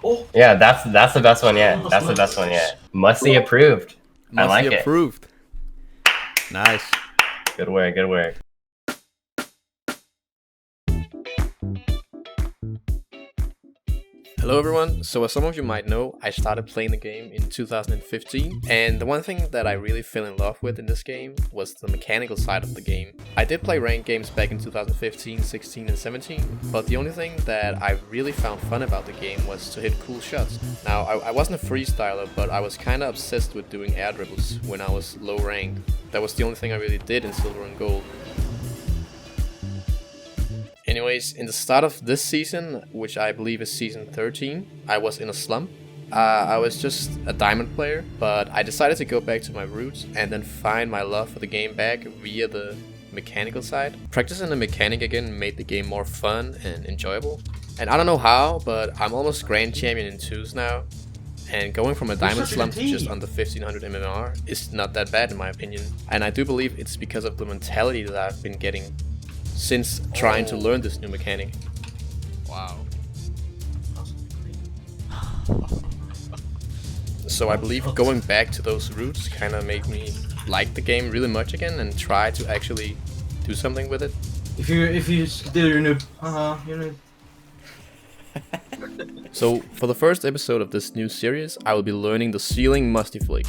Oh, Yeah, that's the best one yet. That's the best one yet. Musty approved. I Musty like approved. Nice. it. Good work. Good work. Hello everyone, so as some of you might know, I started playing the game in 2015, and the one thing that I really fell in love with in this game was the mechanical side of the game. I did play ranked games back in 2015, 16 and 17, but the only thing that I really found fun about the game was to hit cool shots. Now, I wasn't a freestyler, but I was kinda obsessed with doing air dribbles when I was low ranked. That was the only thing I really did in silver and gold. Anyways, in the start of this season, which I believe is season 13, I was in a slump. I was just a diamond player, but I decided to go back to my roots and then find my love for the game back via the mechanical side. Practicing the mechanic again made the game more fun and enjoyable. And I don't know how, but I'm almost grand champion in 2s now. And going from a diamond slump to just under 1500 MMR is not that bad in my opinion. And I do believe it's because of the mentality that I've been getting since trying to learn this new mechanic. wow. So I believe going back to those roots kind of made me like the game really much again and try to actually do something with it. If you still you're noob, you're noob. So for the first episode of this new series, I will be learning the ceiling musty flick.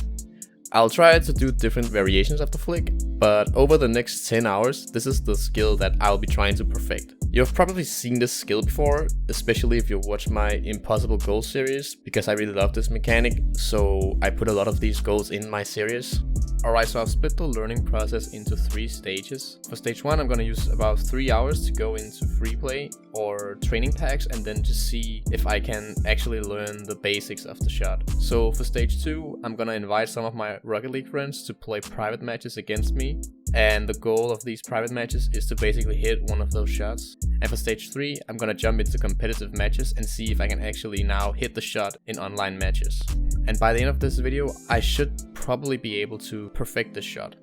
I'll try to do different variations of the flick, but over the next 10 hours, this is the skill that I'll be trying to perfect. You've probably seen this skill before, especially if you watch my Impossible Goals series, because I really love this mechanic, so I put a lot of these goals in my series. Alright, so I've split the learning process into 3 stages. For stage 1, I'm gonna use about 3 hours to go into free play or training packs and then just see if I can actually learn the basics of the shot. So for stage 2, I'm gonna invite some of my Rocket League friends to play private matches against me. And the goal of these private matches is to basically hit one of those shots. And for stage 3, I'm gonna jump into competitive matches and see if I can actually now hit the shot in online matches. And by the end of this video, I should probably be able to perfect this shot.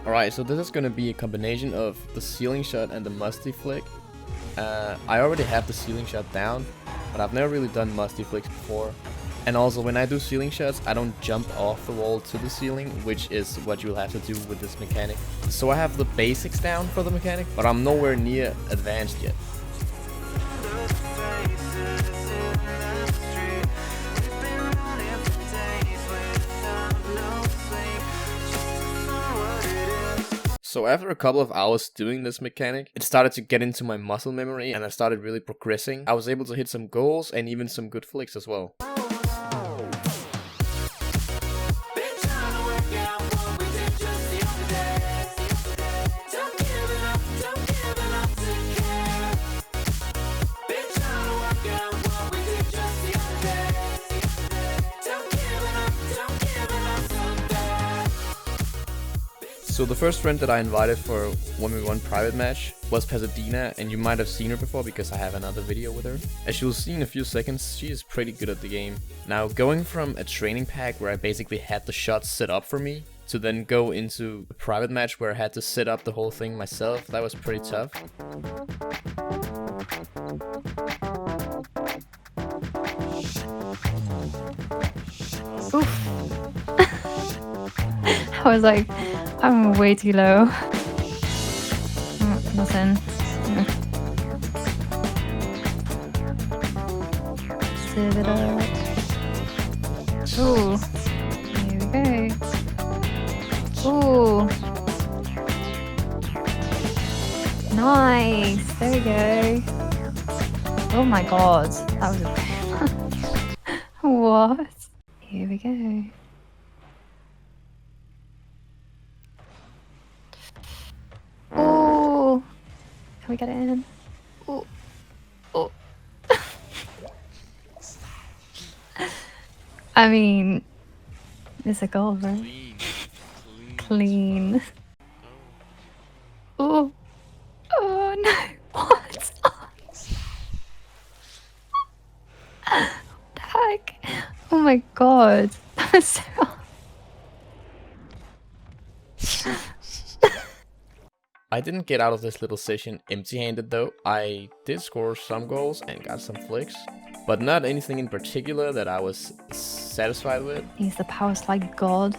Alright, so this is gonna be a combination of the ceiling shot and the musty flick. I already have the ceiling shot down, but I've never really done musty flicks before. And also, when I do ceiling shots, I don't jump off the wall to the ceiling, which is what you'll have to do with this mechanic. So I have the basics down for the mechanic, but I'm nowhere near advanced yet. So after a couple of hours doing this mechanic, it started to get into my muscle memory and I started really progressing. I was able to hit some goals and even some good flicks as well. So the first friend that I invited for a 1v1 private match was Pasadena, and you might have seen her before because I have another video with her. As you'll see in a few seconds, she is pretty good at the game. Now, going from a training pack where I basically had the shots set up for me, to then go into a private match where I had to set up the whole thing myself, that was pretty tough. Oof. I was like, I'm way too low. Listen. Save it up. Ooh. Here we go. Ooh. Nice. There we go. Oh my god. That was a what? Here we go. Oh, can we get it in? Oh, oh. I mean, it's a goal, right? Clean. Oh, oh no! What? What the heck? Oh my god, that was so. I didn't get out of this little session empty-handed though. I did score some goals and got some flicks, but not anything in particular that I was satisfied with. He's the power slide god.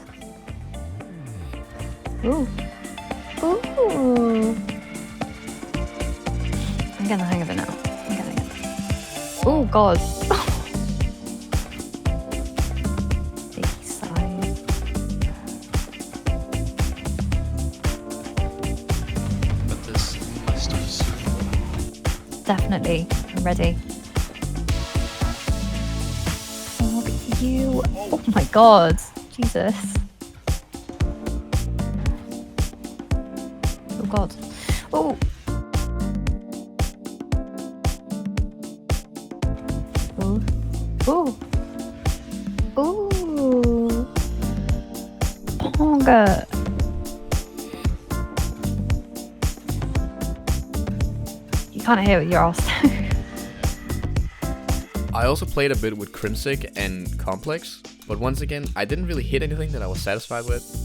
Ooh. Ooh. I'm getting the hang of it now. I'm getting it. Oh god. Big size. But this must be suitable. Definitely. I'm ready. Oh, look at you. Oh my god. Jesus. Oh god. Oh. Ooh. Ooh. Ooh. Ponga. You can't hear what you're asked. I also played a bit with Crimsic and Complex, but once again, I didn't really hit anything that I was satisfied with.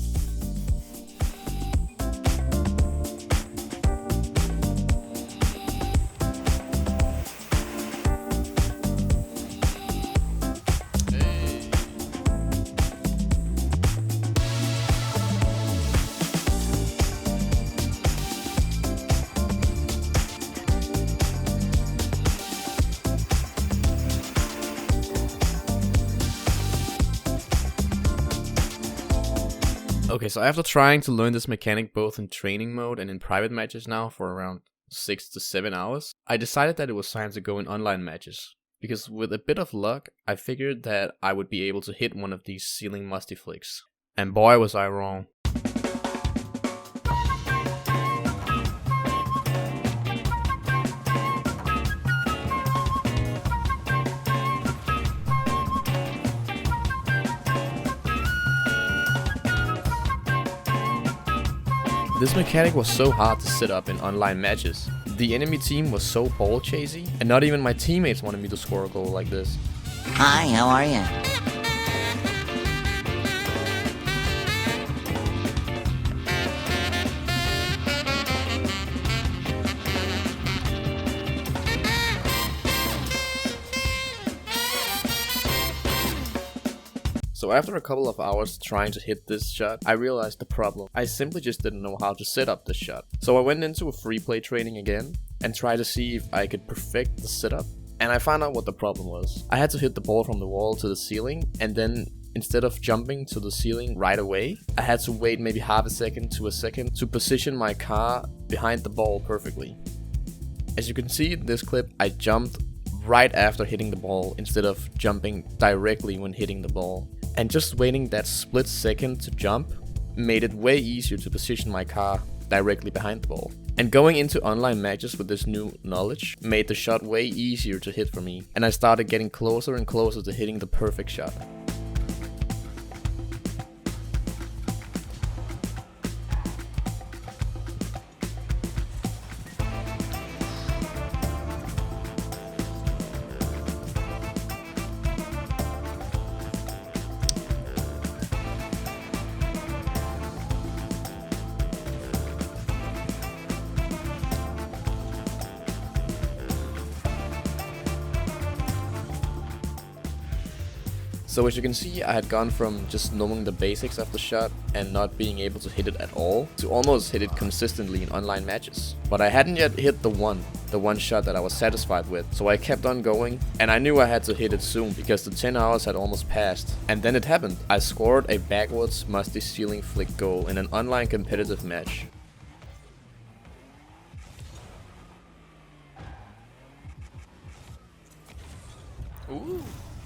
Okay, so after trying to learn this mechanic both in training mode and in private matches now for around 6 to 7 hours, I decided that it was time to go in online matches. Because with a bit of luck, I figured that I would be able to hit one of these ceiling musty flicks. And boy was I wrong. This mechanic was so hard to set up in online matches. The enemy team was so ball chasey, and not even my teammates wanted me to score a goal like this. Hi, how are you? So after a couple of hours trying to hit this shot, I realized the problem. I simply just didn't know how to set up this shot. So I went into a free play training again and tried to see if I could perfect the setup. And I found out what the problem was. I had to hit the ball from the wall to the ceiling, and then instead of jumping to the ceiling right away, I had to wait maybe half a second to a second to position my car behind the ball perfectly. As you can see in this clip, I jumped right after hitting the ball instead of jumping directly when hitting the ball. And just waiting that split second to jump made it way easier to position my car directly behind the ball. And going into online matches with this new knowledge made the shot way easier to hit for me, and I started getting closer and closer to hitting the perfect shot. So as you can see, I had gone from just knowing the basics of the shot and not being able to hit it at all to almost hit it consistently in online matches. But I hadn't yet hit the one shot that I was satisfied with, so I kept on going, and I knew I had to hit it soon because the 10 hours had almost passed. And then it happened. I scored a backwards musty ceiling flick goal in an online competitive match. Ooh.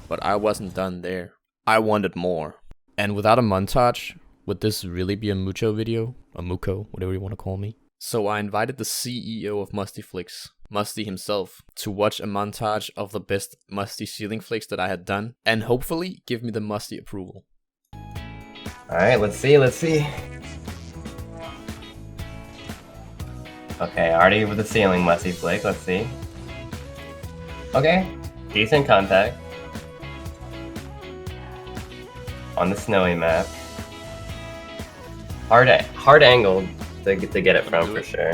But I wasn't done there. I wanted more. And without a montage, would this really be a MUCHOE video? A MUCHOE, whatever you want to call me. So I invited the CEO of Musty Flicks, Musty himself, to watch a montage of the best musty ceiling flicks that I had done, and hopefully give me the musty approval. Alright, let's see. Okay, already with the ceiling musty flick, let's see. Okay, decent contact. On the snowy map. Hard angled, to get it from for sure.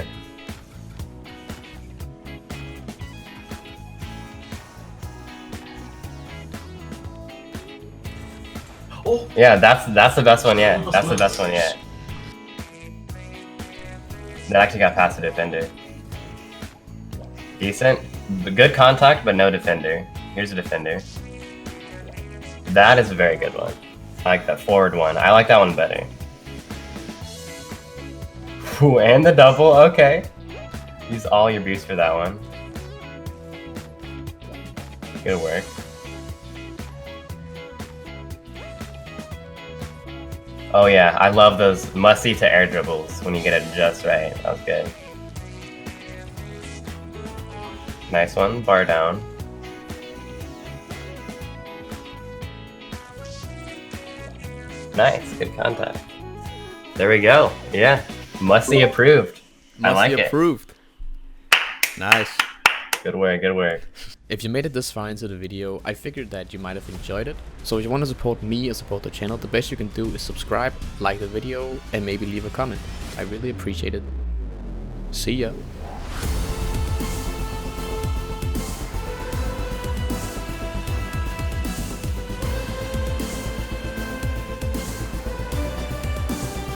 Oh, Yeah, that's the best one yet. That's the best one yet. That actually got past the defender. Decent. Good contact, but no defender. Here's a defender. That is a very good one. I like that forward one. I like that one better. Ooh, and the double. Okay. Use all your boost for that one. Good work. Oh yeah, I love those Musty to air dribbles when you get it just right. That was good. Nice one, bar down. Nice, good contact. There we go. Yeah, Musty approved. I like Musty it. approved. Nice. Good work, good work. If you made it this far into the video, I figured that you might have enjoyed it. So if you want to support me and support the channel, the best you can do is subscribe, like the video, and maybe leave a comment. I really appreciate it. See ya.